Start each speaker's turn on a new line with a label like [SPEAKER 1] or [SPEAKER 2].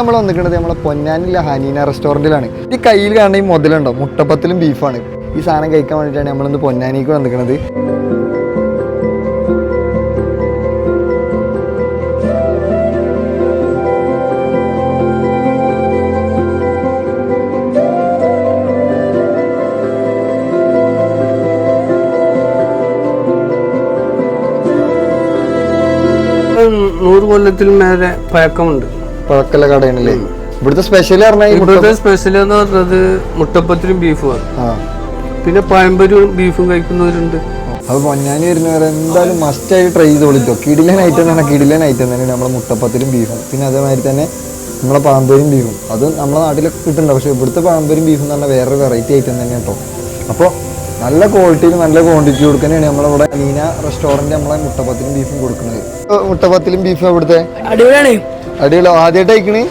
[SPEAKER 1] നമ്മൾ വന്നിട്ടുള്ളത് നമ്മളെ പൊന്നാനിലെ ഹനീന റെസ്റ്റോറൻറ്റിലാണ്. ഈ കയ്യിൽ കാണുന്ന ഈ മുതലുണ്ടോ, മുട്ടപ്പത്തിലും ബീഫാണ്. ഈ സാധനം കഴിക്കാൻ വേണ്ടിയിട്ടാണ് നമ്മളിന്ന് പൊന്നാനിക്ക് വന്നിരിക്കുന്നത്.
[SPEAKER 2] നൂറ് കൊല്ലത്തിൽ മേലെ പഴക്കമുണ്ട്.
[SPEAKER 1] പഴക്കല്ല കടയാണല്ലേ. ഇവിടുത്തെ സ്പെഷ്യൽ
[SPEAKER 2] ഇവിടുത്തെ സ്പെഷ്യൽ എന്ന് പറഞ്ഞത് മുട്ടപ്പത്തിലും ബീഫുമാണ്. പിന്നെ പഴംപൊരിയും ബീഫും കഴിക്കുന്നവരുണ്ട്.
[SPEAKER 1] അത് പൊന്നാനി വരുന്നവരെ എന്തായാലും മസ്റ്റായി ട്രൈ ചെയ്ത് വിളിച്ചോ. കിടിലൻ ഐറ്റം തന്നെ, കിടിലൻ ഐറ്റം തന്നെ നമ്മളെ മുട്ടപ്പത്തിലും ബീഫും. പിന്നെ അതേമാതിരി തന്നെ നമ്മളെ പാമ്പരും ബീഫും. അത് നമ്മളെ നാട്ടിലൊക്കെ കിട്ടുന്നുണ്ട്. പക്ഷേ ഇവിടുത്തെ പാമ്പരും ബീഫും എന്ന് പറഞ്ഞാൽ വേറൊരു വെറൈറ്റി ഐറ്റം തന്നെ കേട്ടോ. അപ്പോൾ നല്ല ക്വാളിറ്റിയിൽ നല്ല ക്വാണ്ടിറ്റി കൊടുക്കാനാണ് നമ്മളിവിടെ ഹനീന റെസ്റ്റോറൻറ്റ് നമ്മളെ മുട്ടപ്പത്തിലും ബീഫും കൊടുക്കുന്നത്. മുട്ടപ്പത്തിലും ബീഫും ഇവിടുത്തെ
[SPEAKER 2] അടിപൊളിയാണ്.
[SPEAKER 1] അടിപൊളി. ആദ്യമായിട്ട് കഴിക്കണേ?